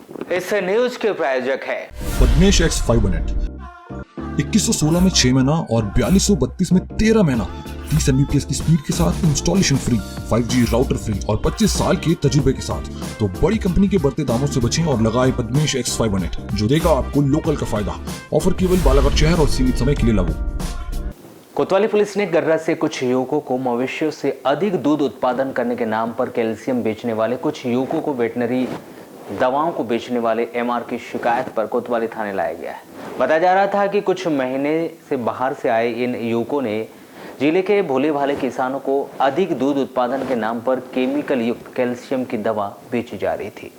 इस न्यूज के प्रायोजक है पद्मेश X 500 2116 में 6 महीना और 4232 में 13 महीना 30 Mbps की स्पीड के साथ installation free, 5G router free और 25 साल के तजुर्बे के साथ। तो बड़ी कंपनी के बढ़ते दामों से बचें और लगाएं पद्मेश X 500 जो देगा आपको लोकल का फायदा। ऑफर केवल बालाघाट शहर और सीमित समय के लिए लागू। कोतवाली पुलिस ने गर्रा से कुछ युवकों को मवेशियों से अधिक दूध उत्पादन करने के नाम पर कैल्शियम बेचने वाले कुछ युवकों को वेटनरी दवाओं को बेचने वाले एमआर की शिकायत पर कोतवाली थाने लाया गया है। बताया जा रहा था कि कुछ महीने से बाहर से आए इन युवकों ने जिले के भोले भाले किसानों को अधिक दूध उत्पादन के नाम पर केमिकल युक्त कैल्शियम की दवा बेची जा रही थी।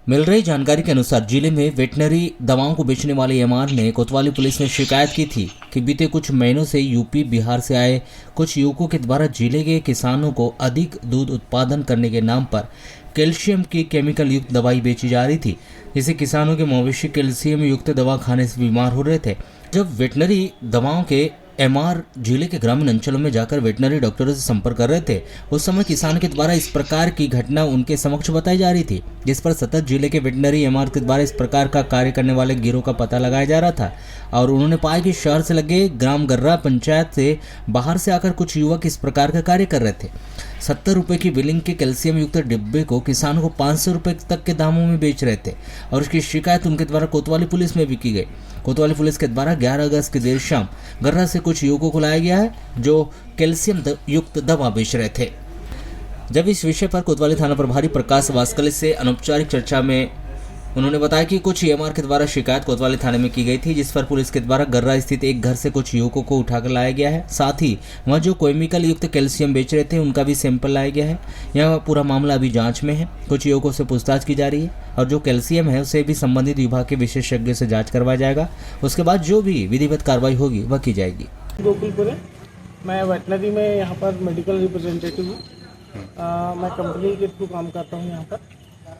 मिल रही जानकारी के अनुसार जिले में वेटनरी दवाओं को बेचने वाले एमआर ने कोतवाली पुलिस ने शिकायत की थी कि बीते कुछ महीनों से यूपी बिहार से आए कुछ युवकों के द्वारा जिले के किसानों को अधिक दूध उत्पादन करने के नाम पर कैल्शियम की केमिकल युक्त दवाई बेची जा रही थी, जिससे किसानों के मवेशी कैल्शियम युक्त दवा खाने से बीमार हो रहे थे। जब वेटनरी दवाओं के एमआर जिले के ग्रामीण अंचलों में जाकर वेटनरी डॉक्टरों से संपर्क कर रहे थे, उस समय किसान के द्वारा इस प्रकार की घटना उनके समक्ष बताई जा रही थी, जिस पर सतत जिले के वेटनरी एमआर के द्वारा इस प्रकार का कार्य करने वाले गिरोह का पता लगाया जा रहा था। और उन्होंने पाया कि शहर से लगे ग्राम गर्रा पंचायत से बाहर से आकर कुछ युवक इस प्रकार का कार्य कर रहे थे। 70 रुपये की विलिंग के कैल्शियम युक्त डिब्बे को किसानों को 500 रुपये तक के दामों में बेच रहे थे और उसकी शिकायत उनके द्वारा कोतवाली पुलिस में भी की गई। कोतवाली पुलिस के द्वारा 11 अगस्त की देर शाम गर्रा से कुछ युवकों को लाया गया है जो कैल्शियम युक्त दवा बेच रहे थे। जब इस विषय पर कोतवाली थाना प्रभारी प्रकाश वास्कले से अनौपचारिक चर्चा में उन्होंने बताया कि कुछ एमआर के द्वारा शिकायत कोतवाली थाने में की गई थी, जिस पर पुलिस के द्वारा गर्रा स्थित एक घर से कुछ युवकों को उठाकर लाया गया है। साथ ही वहाँ जो केमिकल युक्त कैल्शियम बेच रहे थे उनका भी सैंपल लाया गया है। यह पूरा मामला अभी जांच में है। कुछ युवकों से पूछताछ की जा रही है और जो कैल्शियम है उसे भी संबंधित विभाग के विशेषज्ञ से जाँच करवाया जाएगा। उसके बाद जो भी विधिवत कार्रवाई होगी वह की जाएगी। गोकुलपुर है, मैं वेटनरी में यहाँ पर मेडिकल रिप्रेजेंटेटिव हूँ। मैं कंपनी के थ्रू काम करता हूँ यहाँ पर।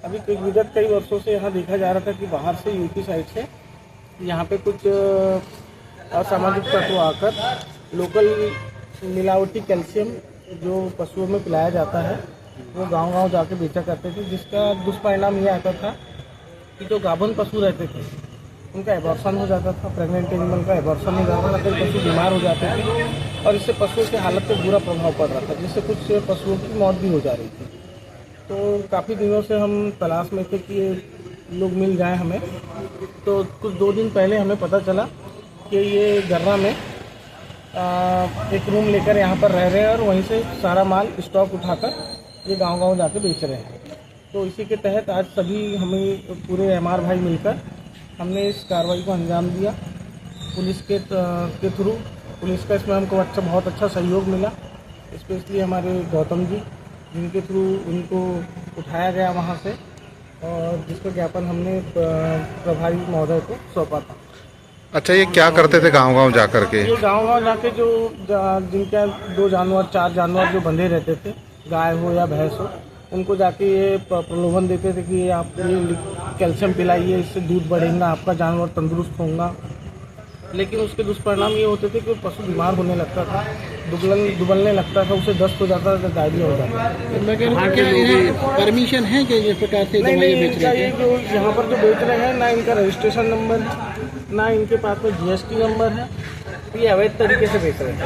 अभी विगत कई वर्षों से यहाँ देखा जा रहा था कि बाहर से यूपी साइड से यहाँ पे कुछ असामाजिक तत्व आकर लोकल मिलावटी कैल्शियम जो पशुओं में पिलाया जाता है वो गांव-गांव जाके बेचा करते थे, जिसका दुष्परिणाम ये आता था कि जो गाभन पशु रहते थे उनका एबॉर्शन हो जाता था, प्रेग्नेंट एनिमल का एबॉर्शन हो जाता था, कई पशु बीमार हो जाते थे और इससे पशुओं की हालत पर बुरा प्रभाव पड़ रहा था, जिससे कुछ पशुओं की मौत भी हो जा रही थी। तो काफ़ी दिनों से हम तलाश में थे कि ये लोग मिल जाए हमें। तो कुछ 2 दिन पहले हमें पता चला कि ये गर्रा में एक रूम लेकर यहाँ पर रह रहे हैं और वहीं से सारा माल स्टॉक उठाकर ये गांव-गांव जाके बेच रहे हैं। तो इसी के तहत आज सभी हमें पूरे एमआर भाई मिलकर हमने इस कार्रवाई को अंजाम दिया पुलिस के थ्रू। पुलिस का इसमें हमको बहुत अच्छा सहयोग मिला, स्पेशली हमारे गौतम जी जिनके थ्रू उनको उठाया गया वहाँ से और जिसका ज्ञापन हमने प्रभारी महोदय को सौंपा था। अच्छा, ये क्या करते थे गांव-गांव जाकर के? ये गांव-गांव जाके जो जिनका 2 जानवर 4 जानवर जो बंधे रहते थे, गाय हो या भैंस हो, उनको जाके ये प्रलोभन देते थे कि आप ये कैल्शियम पिलाइए, इससे दूध बढ़ेगा, आपका जानवर तंदुरुस्त होगा। लेकिन उसके दुष्परिणाम ये होते थे कि पशु बीमार होने लगता था, दुबलने लगता था, उसे दस्त हो जाता था, डायरिया हो जाता था। परमिशन है कि इस प्रकार से नहीं, इनका ये जो यहाँ पर जो बेच रहे हैं ना इनका रजिस्ट्रेशन नंबर है, ना इनके पास में जीएसटी नंबर है, ये अवैध तरीके से बेच रहे हैं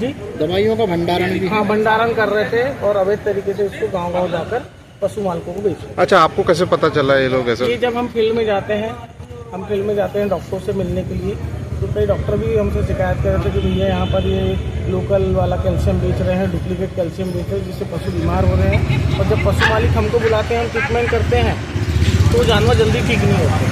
जी। दवाइयों का भंडारण भी? हाँ, भंडारण कर रहे थे और अवैध तरीके से इसको गाँव-गाँव जाकर पशु मालकों को बेच रहे हैं। अच्छा, आपको कैसे पता चला ये लोग ऐसा? ये जब हम फील्ड में जाते हैं डॉक्टरों से मिलने के लिए, तो कई डॉक्टर भी हमसे शिकायत कर रहे थे कि भैया यहाँ पर ये लोकल वाला कैल्शियम बेच रहे हैं, डुप्लीकेट कैल्शियम बेच रहे हैं, जिससे पशु बीमार हो रहे हैं। और जब पशु मालिक हमको बुलाते हैं, हम ट्रीटमेंट करते हैं तो जानवर जल्दी ठीक नहीं होते।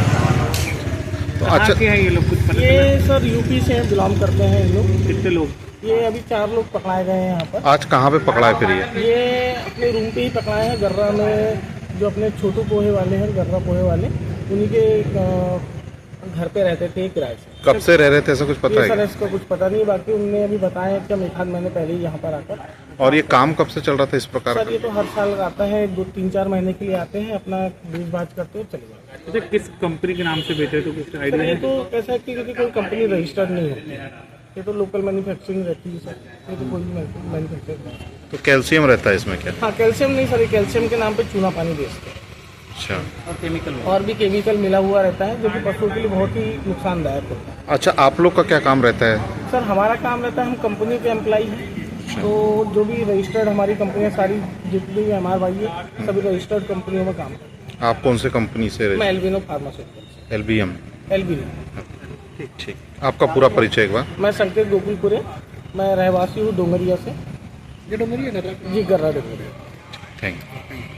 तो अच्छा, है ये लोग कुछ ये सर यूपी से बिलोंग करते हैं ये लोग। कितने लोग? ये अभी 4 लोग पकड़ाए गए हैं यहाँ पर। आज कहाँ पे पकड़ाए फिर ये अपने रूम पे ही पकड़ाए हैं, गर्रा में जो अपने छोटू पोहे वाले हैं, गर्रा पोहे वाले, उन्हीं के घर पे रहते थे किराए से। कब से रह रहे थे ऐसा कुछ पता है? सर इसका कुछ पता नहीं, बाकी उन्होंने अभी बताया कि हम 1-8 महीने पहले ही यहाँ पर आकर। और ये काम कब से चल रहा था इस प्रकार? सर ये तो हर साल आता है, 2-3-4 महीने के लिए आते हैं, अपना बेच बाज करते हुए चले जाते हैं। किस कंपनी के नाम से बेचे तो कुछ आइडिया है? ये तो ऐसा है कि कोई कंपनी रजिस्टर्ड नहीं होती है, ये तो लोकल मैन्युफैक्चरिंग रहती है सर, ये तो कोई मैन्युफैक्चरिंग। तो कैल्शियम रहता है इसमें क्या? हाँ, कैल्शियम नहीं सर, ये कैल्शियम के नाम पे चूना पानी बेचते हैं। अच्छा और भी केमिकल मिला हुआ रहता है जो कि पशुओं के लिए बहुत ही नुकसानदायक होता है। अच्छा, आप लोग का क्या काम रहता है? सर हमारा काम रहता है, हम कंपनी के एम्प्लॉई हैं, तो जो भी रजिस्टर्ड हमारी कंपनियां सारी जितनी भी हमारे भाई है सभी रजिस्टर्ड कंपनियों में काम करते हैं। आप कौन से कंपनी से? मैं एल्बिनो फार्मास्यूटिकल्स LBM। एल्बिनो। ठीक, आपका पूरा परिचय एक बार। मैं संकेत गोकुलपुरे, मैं रहवासी हूँ डोंगरिया से। ये डोंगरिया कर रहा है। जी गर्रा डोंगरिया। Thank you.